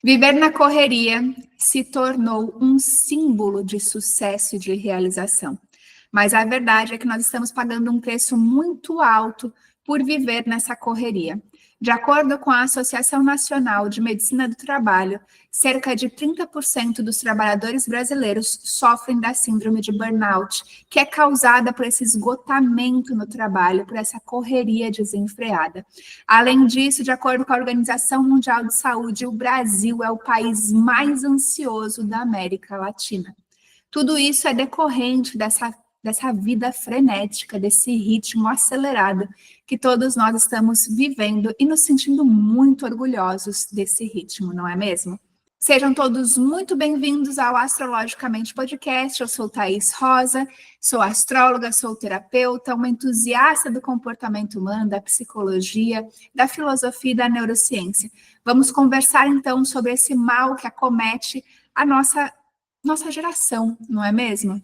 Viver na correria se tornou um símbolo de sucesso e de realização. Mas a verdade é que nós estamos pagando um preço muito alto por viver nessa correria. De acordo com a Associação Nacional de Medicina do Trabalho, cerca de 30% dos trabalhadores brasileiros sofrem da síndrome de burnout, que é causada por esse esgotamento no trabalho, por essa correria desenfreada. Além disso, de acordo com a Organização Mundial de Saúde, o Brasil é o país mais ansioso da América Latina. Tudo isso é decorrente dessa vida frenética, desse ritmo acelerado que todos nós estamos vivendo e nos sentindo muito orgulhosos desse ritmo, não é mesmo? Sejam todos muito bem-vindos ao Astrologicamente Podcast. Eu sou Thaís Rosa, sou astróloga, sou terapeuta, uma entusiasta do comportamento humano, da psicologia, da filosofia e da neurociência. Vamos conversar então sobre esse mal que acomete a nossa geração, não é mesmo?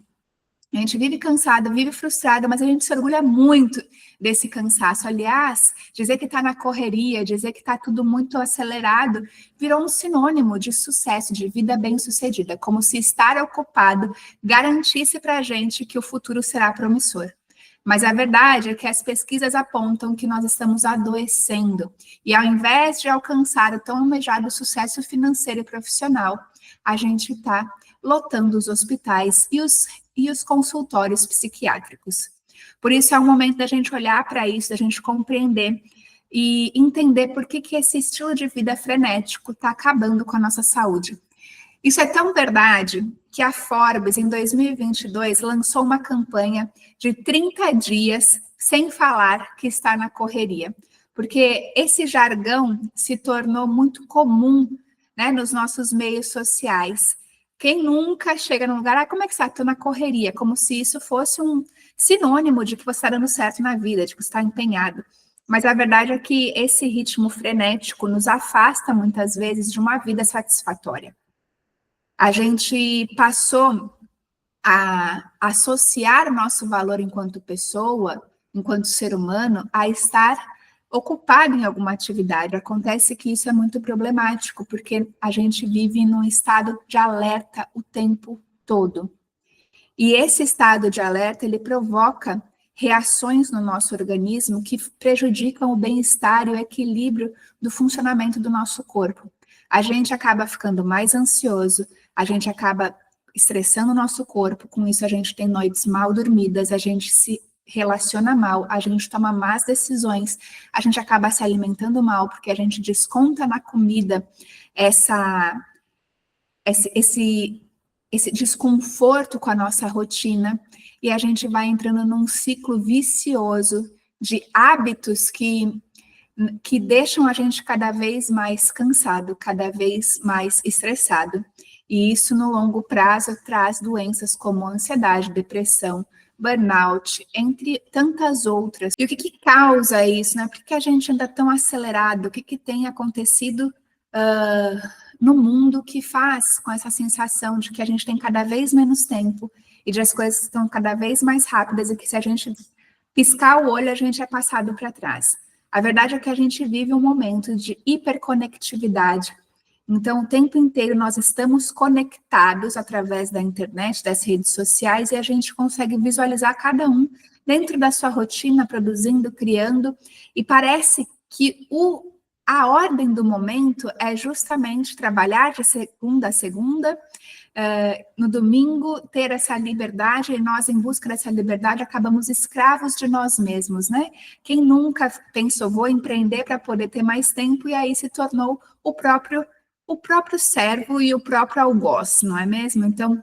A gente vive cansada, vive frustrada, mas a gente se orgulha muito desse cansaço. Aliás, dizer que está na correria, dizer que está tudo muito acelerado, virou um sinônimo de sucesso, de vida bem-sucedida, como se estar ocupado garantisse para a gente que o futuro será promissor. Mas a verdade é que as pesquisas apontam que nós estamos adoecendo. E ao invés de alcançar o tão almejado sucesso financeiro e profissional, a gente está lotando os hospitais e os consultórios psiquiátricos. Por isso é um momento da gente olhar para isso, da gente compreender e entender por que esse estilo de vida frenético está acabando com a nossa saúde. Isso é tão verdade que a Forbes, em 2022, lançou uma campanha de 30 dias sem falar que está na correria, porque esse jargão se tornou muito comum, né, nos nossos meios sociais. Quem nunca chega num lugar, como é que está? Estou na correria, como se isso fosse um sinônimo de que você está dando certo na vida, de que você está empenhado. Mas a verdade é que esse ritmo frenético nos afasta, muitas vezes, de uma vida satisfatória. A gente passou a associar nosso valor enquanto pessoa, enquanto ser humano, a estar ocupado em alguma atividade. Acontece que isso é muito problemático, porque a gente vive num estado de alerta o tempo todo. E esse estado de alerta, ele provoca reações no nosso organismo que prejudicam o bem-estar e o equilíbrio do funcionamento do nosso corpo. A gente acaba ficando mais ansioso, a gente acaba estressando o nosso corpo, com isso a gente tem noites mal dormidas, a gente se relaciona mal, a gente toma más decisões, a gente acaba se alimentando mal, porque a gente desconta na comida esse desconforto com a nossa rotina, e a gente vai entrando num ciclo vicioso de hábitos que deixam a gente cada vez mais cansado, cada vez mais estressado. E isso, no longo prazo, traz doenças como ansiedade, depressão, burnout, entre tantas outras. E o que causa isso, né? Por que a gente anda tão acelerado? O que tem acontecido no mundo que faz com essa sensação de que a gente tem cada vez menos tempo e de as coisas estão cada vez mais rápidas e que se a gente piscar o olho, a gente é passado para trás? A verdade é que a gente vive um momento de hiperconectividade. Então, o tempo inteiro nós estamos conectados através da internet, das redes sociais, e a gente consegue visualizar cada um dentro da sua rotina, produzindo, criando, e parece que a ordem do momento é justamente trabalhar de segunda a segunda, no domingo ter essa liberdade, e nós, em busca dessa liberdade, acabamos escravos de nós mesmos, né? Quem nunca pensou, vou empreender para poder ter mais tempo, e aí se tornou o próprio servo e o próprio algoz, não é mesmo? Então,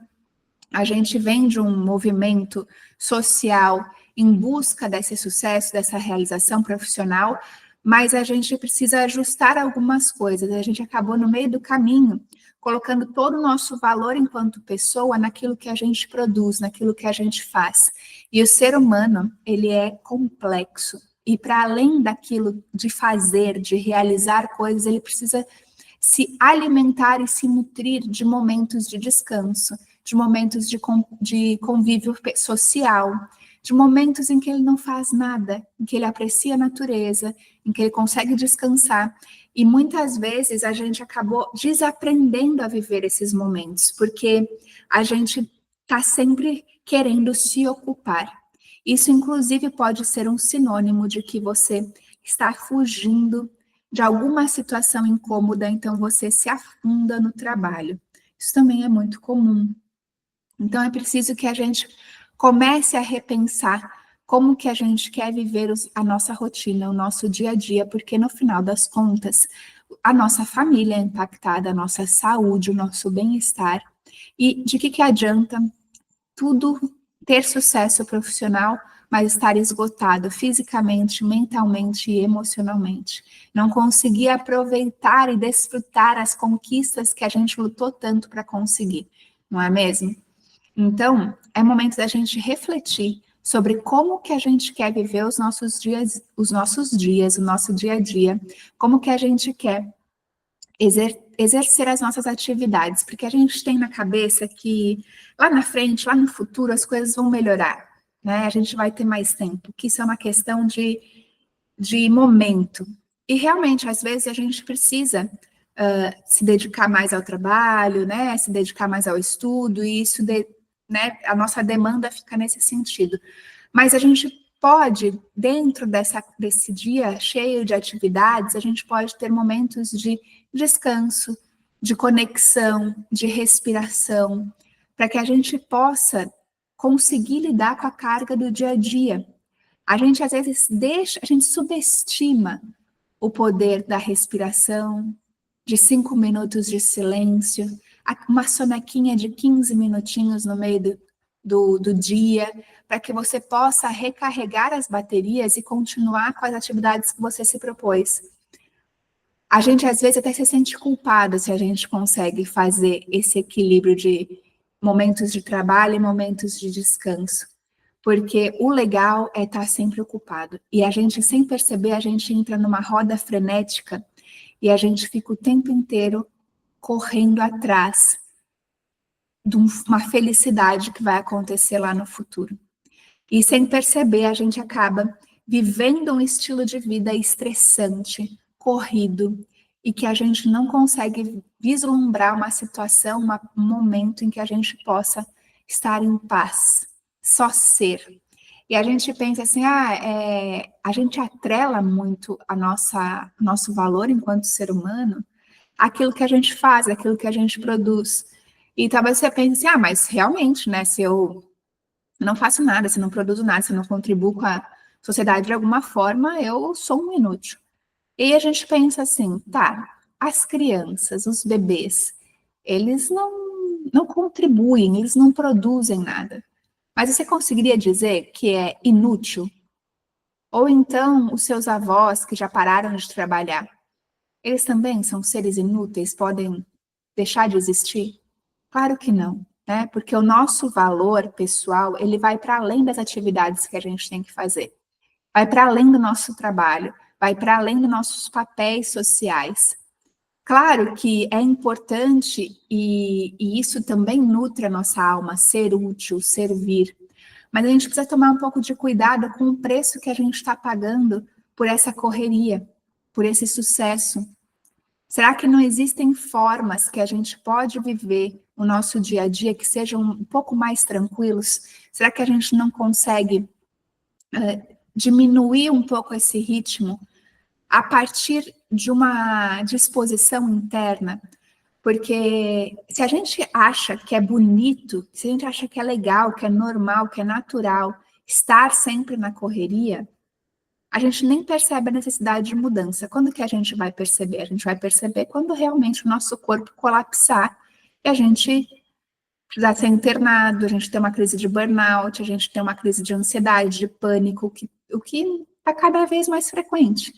a gente vem de um movimento social em busca desse sucesso, dessa realização profissional, mas a gente precisa ajustar algumas coisas. A gente acabou no meio do caminho colocando todo o nosso valor enquanto pessoa naquilo que a gente produz, naquilo que a gente faz. E o ser humano, ele é complexo. E para além daquilo de fazer, de realizar coisas, ele precisa se alimentar e se nutrir de momentos de descanso, de momentos de convívio social, de momentos em que ele não faz nada, em que ele aprecia a natureza, em que ele consegue descansar. E muitas vezes a gente acabou desaprendendo a viver esses momentos, porque a gente está sempre querendo se ocupar. Isso, inclusive, pode ser um sinônimo de que você está fugindo de alguma situação incômoda, então você se afunda no trabalho. Isso também é muito comum. Então, é preciso que a gente comece a repensar como que a gente quer viver a nossa rotina, o nosso dia a dia, porque no final das contas, a nossa família é impactada, a nossa saúde, o nosso bem-estar. E de que adianta tudo ter sucesso profissional, mas estar esgotado fisicamente, mentalmente e emocionalmente? Não conseguir aproveitar e desfrutar as conquistas que a gente lutou tanto para conseguir, não é mesmo? Então, é momento da gente refletir sobre como que a gente quer viver os nossos dias, o nosso dia a dia, como que a gente quer exercer as nossas atividades, porque a gente tem na cabeça que lá na frente, lá no futuro, as coisas vão melhorar, né? A gente vai ter mais tempo, que isso é uma questão de momento. E realmente, às vezes, a gente precisa se dedicar mais ao trabalho, né? Se dedicar mais ao estudo, e isso né, a nossa demanda fica nesse sentido. Mas a gente pode, dentro desse dia cheio de atividades, a gente pode ter momentos de descanso, de conexão, de respiração, para que a gente possa conseguir lidar com a carga do dia a dia. A gente, às vezes, a gente subestima o poder da respiração, de 5 minutos de silêncio, uma sonequinha de 15 minutinhos no meio do dia, para que você possa recarregar as baterias e continuar com as atividades que você se propôs. A gente, às vezes, até se sente culpado se a gente consegue fazer esse equilíbrio de momentos de trabalho e momentos de descanso. Porque o legal é estar sempre ocupado. E a gente, sem perceber, a gente entra numa roda frenética e a gente fica o tempo inteiro correndo atrás de uma felicidade que vai acontecer lá no futuro. E sem perceber, a gente acaba vivendo um estilo de vida estressante, corrido, e que a gente não consegue vislumbrar uma situação, um momento em que a gente possa estar em paz, só ser. E a gente pensa assim, a gente atrela muito nosso valor enquanto ser humano àquilo que a gente faz, àquilo que a gente produz. E talvez você pense assim, mas realmente, né, se eu não faço nada, se não produzo nada, se não contribuo com a sociedade de alguma forma, eu sou um inútil. E aí a gente pensa assim, tá, as crianças, os bebês, eles não contribuem, eles não produzem nada. Mas você conseguiria dizer que é inútil? Ou então os seus avós que já pararam de trabalhar, eles também são seres inúteis, podem deixar de existir? Claro que não, né? Porque o nosso valor pessoal, ele vai para além das atividades que a gente tem que fazer. Vai para além do nosso trabalho, vai para além dos nossos papéis sociais. Claro que é importante e isso também nutre a nossa alma, ser útil, servir. Mas a gente precisa tomar um pouco de cuidado com o preço que a gente está pagando por essa correria, por esse sucesso. Será que não existem formas que a gente pode viver o nosso dia a dia que sejam um pouco mais tranquilos? Será que a gente não consegue diminuir um pouco esse ritmo a partir de uma disposição interna? Porque se a gente acha que é bonito, se a gente acha que é legal, que é normal, que é natural estar sempre na correria, a gente nem percebe a necessidade de mudança. Quando que a gente vai perceber? A gente vai perceber quando realmente o nosso corpo colapsar e a gente precisar ser internado, a gente ter uma crise de burnout, a gente ter uma crise de ansiedade, de pânico, o que está cada vez mais frequente.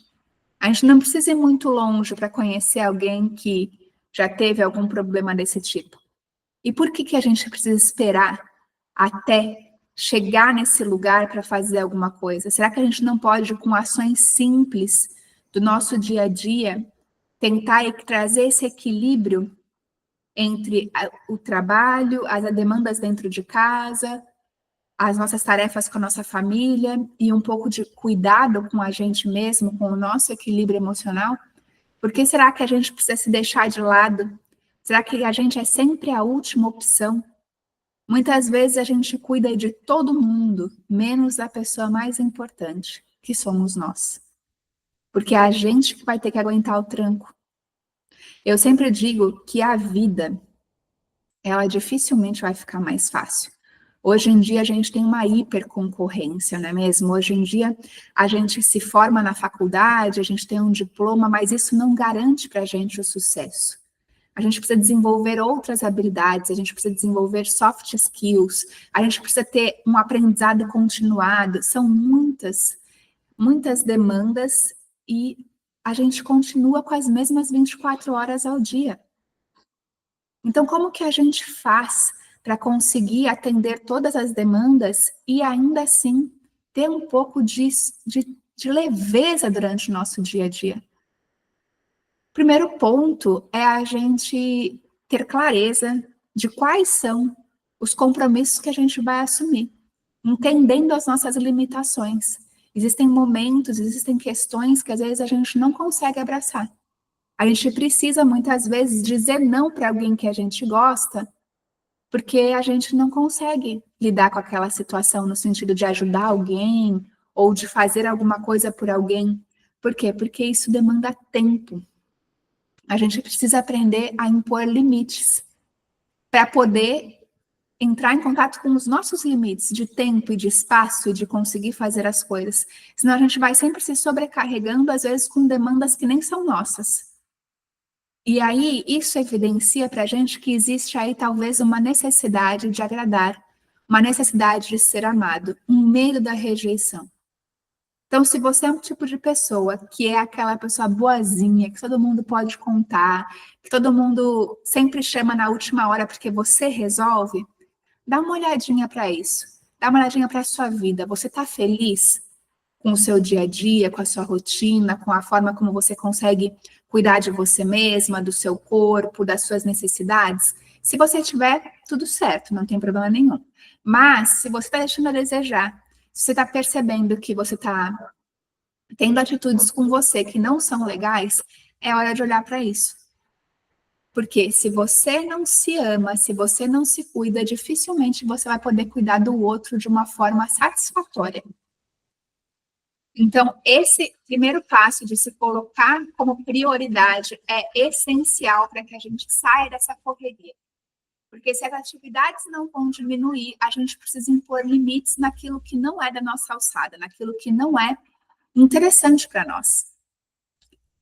A gente não precisa ir muito longe para conhecer alguém que já teve algum problema desse tipo. E por que a gente precisa esperar até chegar nesse lugar para fazer alguma coisa? Será que a gente não pode, com ações simples do nosso dia a dia, tentar trazer esse equilíbrio entre o trabalho, as demandas dentro de casa, as nossas tarefas com a nossa família e um pouco de cuidado com a gente mesmo, com o nosso equilíbrio emocional? Por que será que a gente precisa se deixar de lado? Será que a gente é sempre a última opção? Muitas vezes a gente cuida de todo mundo, menos da pessoa mais importante, que somos nós. Porque é a gente que vai ter que aguentar o tranco. Eu sempre digo que a vida, ela dificilmente vai ficar mais fácil. Hoje em dia a gente tem uma hiperconcorrência, não é mesmo? Hoje em dia a gente se forma na faculdade, a gente tem um diploma, mas isso não garante para a gente o sucesso. A gente precisa desenvolver outras habilidades, a gente precisa desenvolver soft skills, a gente precisa ter um aprendizado continuado. São muitas demandas e a gente continua com as mesmas 24 horas ao dia. Então, como que a gente faz para conseguir atender todas as demandas e ainda assim ter um pouco de leveza durante o nosso dia a dia? Primeiro ponto é a gente ter clareza de quais são os compromissos que a gente vai assumir, entendendo as nossas limitações. Existem momentos, existem questões que às vezes a gente não consegue abraçar. A gente precisa muitas vezes dizer não para alguém que a gente gosta, porque a gente não consegue lidar com aquela situação no sentido de ajudar alguém ou de fazer alguma coisa por alguém. Por quê? Porque isso demanda tempo. A gente precisa aprender a impor limites para poder entrar em contato com os nossos limites de tempo e de espaço e de conseguir fazer as coisas. Senão a gente vai sempre se sobrecarregando, às vezes com demandas que nem são nossas. E aí isso evidencia para a gente que existe aí talvez uma necessidade de agradar, uma necessidade de ser amado, um medo da rejeição. Então, se você é um tipo de pessoa que é aquela pessoa boazinha, que todo mundo pode contar, que todo mundo sempre chama na última hora porque você resolve, dá uma olhadinha para isso. Dá uma olhadinha para a sua vida. Você está feliz com o seu dia a dia, com a sua rotina, com a forma como você consegue cuidar de você mesma, do seu corpo, das suas necessidades? Se você tiver, tudo certo, não tem problema nenhum. Mas, se você está deixando a desejar, se você está percebendo que você está tendo atitudes com você que não são legais, é hora de olhar para isso. Porque se você não se ama, se você não se cuida, dificilmente você vai poder cuidar do outro de uma forma satisfatória. Então, esse primeiro passo de se colocar como prioridade é essencial para que a gente saia dessa correria. Porque se as atividades não vão diminuir, a gente precisa impor limites naquilo que não é da nossa alçada, naquilo que não é interessante para nós.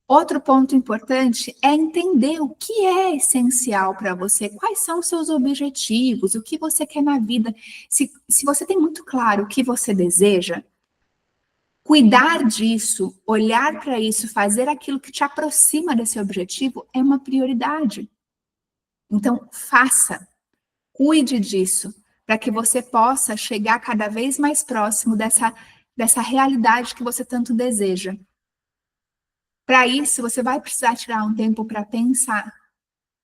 Outro ponto importante é entender o que é essencial para você, quais são os seus objetivos, o que você quer na vida. Se você tem muito claro o que você deseja, cuidar disso, olhar para isso, fazer aquilo que te aproxima desse objetivo é uma prioridade. Então, faça, cuide disso, para que você possa chegar cada vez mais próximo dessa realidade que você tanto deseja. Para isso, você vai precisar tirar um tempo para pensar,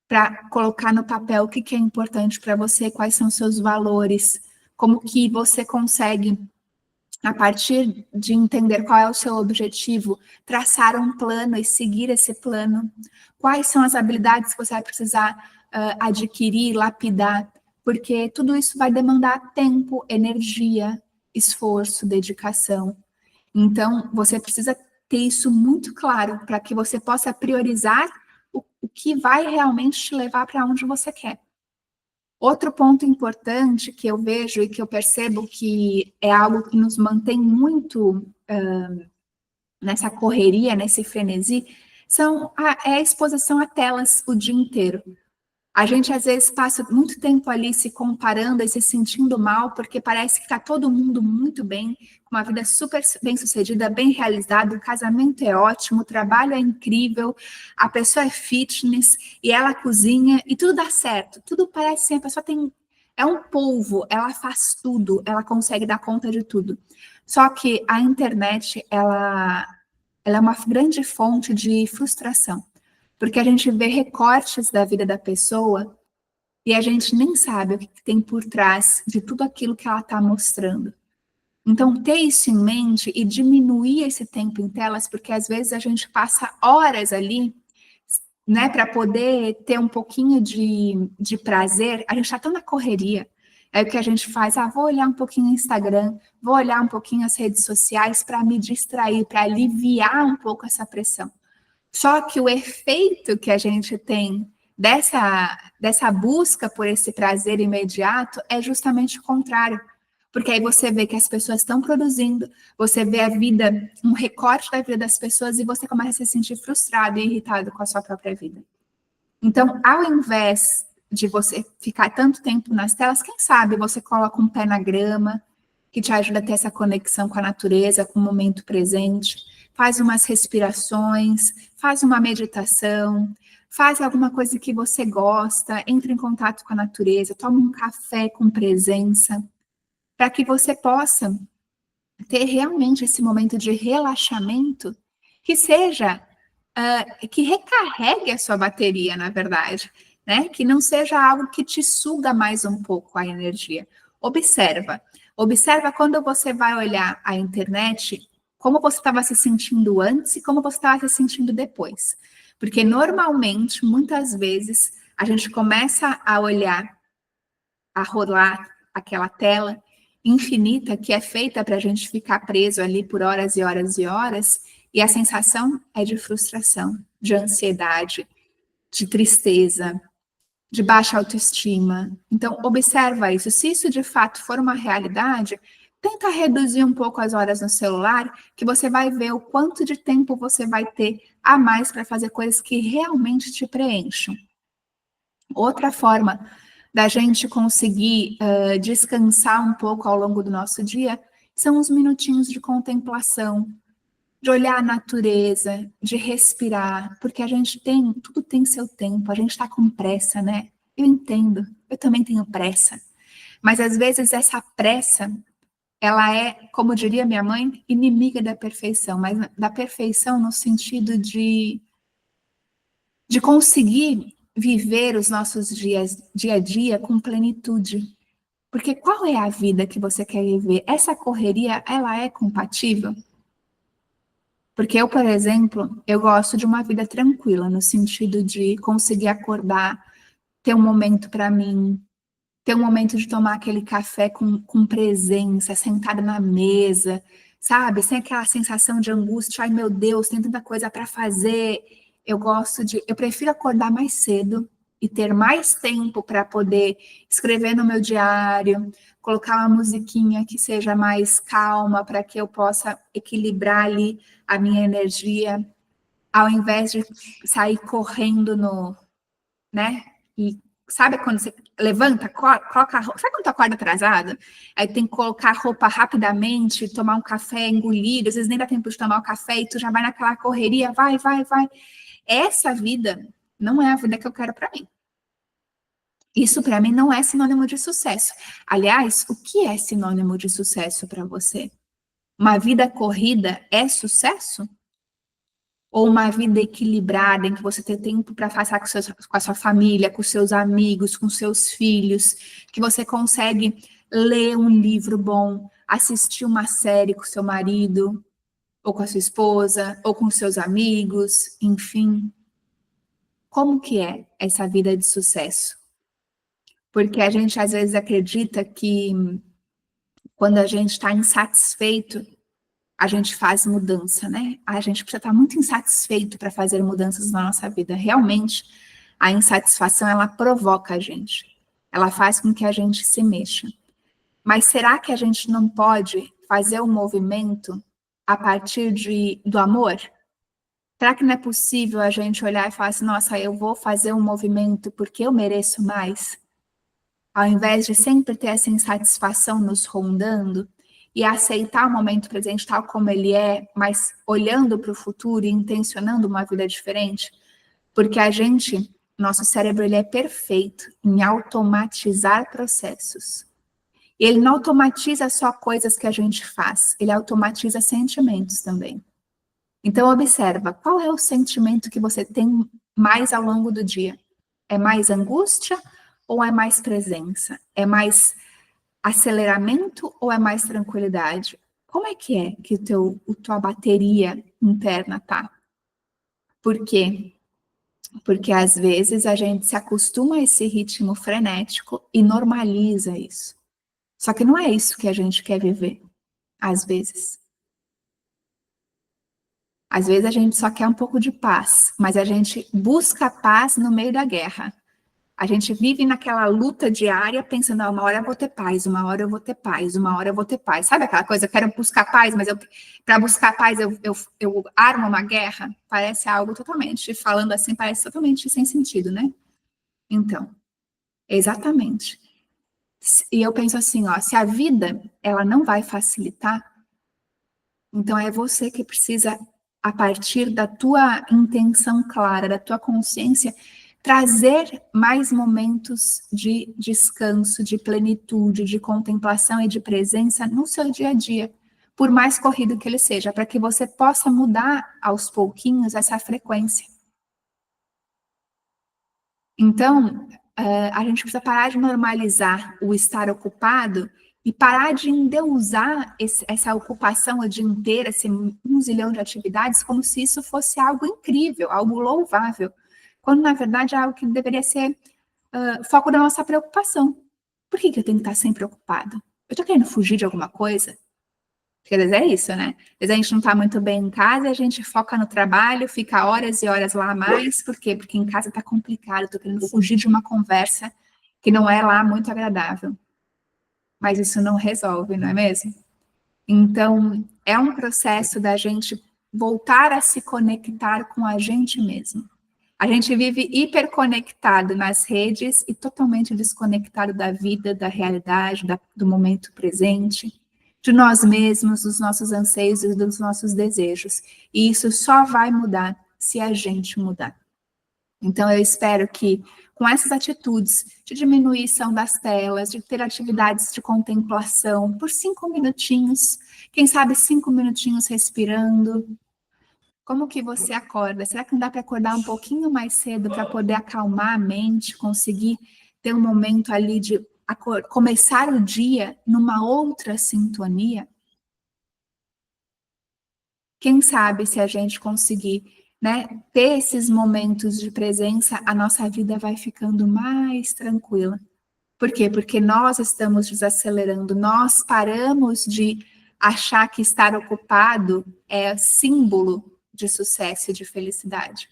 para colocar no papel o que é importante para você, quais são seus valores, como que você consegue, a partir de entender qual é o seu objetivo, traçar um plano e seguir esse plano. Quais são as habilidades que você vai precisar adquirir, lapidar, porque tudo isso vai demandar tempo, energia, esforço, dedicação. Então, você precisa ter isso muito claro para que você possa priorizar o que vai realmente te levar para onde você quer. Outro ponto importante que eu vejo e que eu percebo que é algo que nos mantém muito nessa correria, nesse frenesi, é a exposição a telas o dia inteiro. A gente, às vezes, passa muito tempo ali se comparando e se sentindo mal, porque parece que está todo mundo muito bem, com uma vida super bem-sucedida, bem realizada, o casamento é ótimo, o trabalho é incrível, a pessoa é fitness, e ela cozinha, e tudo dá certo. Tudo parece assim, a pessoa é um polvo, ela faz tudo, ela consegue dar conta de tudo. Só que a internet, ela é uma grande fonte de frustração. Porque a gente vê recortes da vida da pessoa e a gente nem sabe o que tem por trás de tudo aquilo que ela está mostrando. Então, ter isso em mente e diminuir esse tempo em telas, porque às vezes a gente passa horas ali né, para poder ter um pouquinho de prazer, a gente está tão na correria. É o que a gente faz, vou olhar um pouquinho o Instagram, vou olhar um pouquinho as redes sociais para me distrair, para aliviar um pouco essa pressão. Só que o efeito que a gente tem dessa busca por esse prazer imediato é justamente o contrário. Porque aí você vê que as pessoas estão produzindo, você vê a vida, um recorte da vida das pessoas e você começa a se sentir frustrado e irritado com a sua própria vida. Então, ao invés de você ficar tanto tempo nas telas, quem sabe você coloca um pé na grama, que te ajuda a ter essa conexão com a natureza, com o momento presente, faz umas respirações, faz uma meditação, faz alguma coisa que você gosta, entre em contato com a natureza, toma um café com presença, para que você possa ter realmente esse momento de relaxamento que seja, que recarregue a sua bateria, na verdade, né? Que não seja algo que te suga mais um pouco a energia. Observa quando você vai olhar a internet, como você estava se sentindo antes e como você estava se sentindo depois. Porque normalmente, muitas vezes, a gente começa a olhar, a rolar aquela tela infinita que é feita para a gente ficar preso ali por horas e horas e horas, e a sensação é de frustração, de ansiedade, de tristeza, de baixa autoestima. Então, observa isso. Se isso de fato for uma realidade, tenta reduzir um pouco as horas no celular, que você vai ver o quanto de tempo você vai ter a mais para fazer coisas que realmente te preencham. Outra forma da gente conseguir descansar um pouco ao longo do nosso dia são os minutinhos de contemplação, de olhar a natureza, de respirar, porque a gente tudo tem seu tempo, a gente está com pressa, né? Eu entendo, eu também tenho pressa, mas às vezes essa pressa, ela é, como diria minha mãe, inimiga da perfeição, mas da perfeição no sentido de conseguir viver os nossos dias, dia a dia com plenitude. Porque qual é a vida que você quer viver? Essa correria, ela é compatível? Porque eu, por exemplo, eu gosto de uma vida tranquila, no sentido de conseguir acordar, ter um momento para mim, ter um momento de tomar aquele café com presença, sentada na mesa, sabe? Sem aquela sensação de angústia, ai meu Deus, tem tanta coisa para fazer. Eu prefiro acordar mais cedo e ter mais tempo para poder escrever no meu diário, colocar uma musiquinha que seja mais calma para que eu possa equilibrar ali a minha energia, ao invés de sair correndo né? E sabe quando você levanta, coloca a roupa, sabe quando tu acorda atrasada? Aí tem que colocar a roupa rapidamente, tomar um café, engolir, às vezes nem dá tempo de tomar o café e tu já vai naquela correria, vai. Essa vida não é a vida que eu quero para mim. Isso para mim não é sinônimo de sucesso. Aliás, o que é sinônimo de sucesso para você? Uma vida corrida é sucesso? Ou uma vida equilibrada, em que você tem tempo para passar com a sua família, com seus amigos, com seus filhos, que você consegue ler um livro bom, assistir uma série com seu marido, ou com a sua esposa, ou com seus amigos, enfim. Como que é essa vida de sucesso? Porque a gente às vezes acredita que quando a gente está insatisfeito, a gente faz mudança, né? A gente precisa estar muito insatisfeito para fazer mudanças na nossa vida. Realmente, a insatisfação, ela provoca a gente. Ela faz com que a gente se mexa. Mas será que a gente não pode fazer um movimento a partir do amor? Será que não é possível a gente olhar e falar assim, nossa, eu vou fazer um movimento porque eu mereço mais? Ao invés de sempre ter essa insatisfação nos rondando, e aceitar o momento presente tal como ele é, mas olhando para o futuro e intencionando uma vida diferente, porque nosso cérebro, ele é perfeito em automatizar processos. Ele não automatiza só coisas que a gente faz, ele automatiza sentimentos também. Então, observa, qual é o sentimento que você tem mais ao longo do dia? É mais angústia ou é mais presença? É mais aceleramento ou é mais tranquilidade? Como é que tua bateria interna tá? Por quê? Porque às vezes a gente se acostuma a esse ritmo frenético e normaliza isso. Só que não é isso que a gente quer viver, às vezes. Às vezes a gente só quer um pouco de paz, mas a gente busca paz no meio da guerra. A gente vive naquela luta diária pensando, uma hora eu vou ter paz, uma hora eu vou ter paz, uma hora eu vou ter paz. Sabe aquela coisa, eu quero buscar paz, mas para buscar paz eu armo uma guerra? Parece algo totalmente, falando assim, parece totalmente sem sentido, né? Então, exatamente. E eu penso assim, ó, se a vida, ela não vai facilitar, então é você que precisa, a partir da tua intenção clara, da tua consciência, trazer mais momentos de descanso, de plenitude, de contemplação e de presença no seu dia a dia, por mais corrido que ele seja, para que você possa mudar aos pouquinhos essa frequência. Então, a gente precisa parar de normalizar o estar ocupado e parar de endeusar essa ocupação o dia inteiro, esse 1 zilhão de atividades, como se isso fosse algo incrível, algo louvável, quando na verdade é algo que deveria ser foco da nossa preocupação. Por que eu tenho que estar sempre ocupado? Eu estou querendo fugir de alguma coisa? Porque às vezes é isso, né? Às vezes a gente não está muito bem em casa, a gente foca no trabalho, fica horas e horas lá a mais. Por quê? Porque em casa está complicado, estou querendo fugir de uma conversa que não é lá muito agradável. Mas isso não resolve, não é mesmo? Então, é um processo da gente voltar a se conectar com a gente mesmo. A gente vive hiperconectado nas redes e totalmente desconectado da vida, da realidade, do momento presente, de nós mesmos, dos nossos anseios e dos nossos desejos. E isso só vai mudar se a gente mudar. Então, eu espero que, com essas atitudes de diminuição das telas, de ter atividades de contemplação por 5 minutinhos, quem sabe 5 minutinhos respirando. Como que você acorda? Será que não dá para acordar um pouquinho mais cedo para poder acalmar a mente, conseguir ter um momento ali de começar o dia numa outra sintonia? Quem sabe se a gente conseguir, né, ter esses momentos de presença, a nossa vida vai ficando mais tranquila. Por quê? Porque nós estamos desacelerando, nós paramos de achar que estar ocupado é símbolo de sucesso e de felicidade.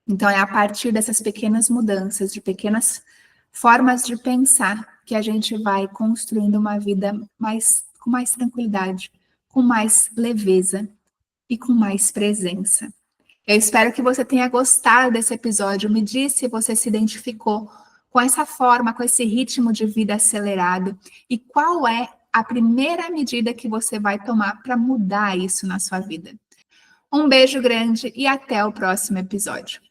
Então, é a partir dessas pequenas mudanças, de pequenas formas de pensar, que a gente vai construindo uma vida com mais tranquilidade, com mais leveza e com mais presença. Eu espero que você tenha gostado desse episódio. Me diz se você se identificou com essa forma, com esse ritmo de vida acelerado e qual é a primeira medida que você vai tomar para mudar isso na sua vida. Um beijo grande e até o próximo episódio.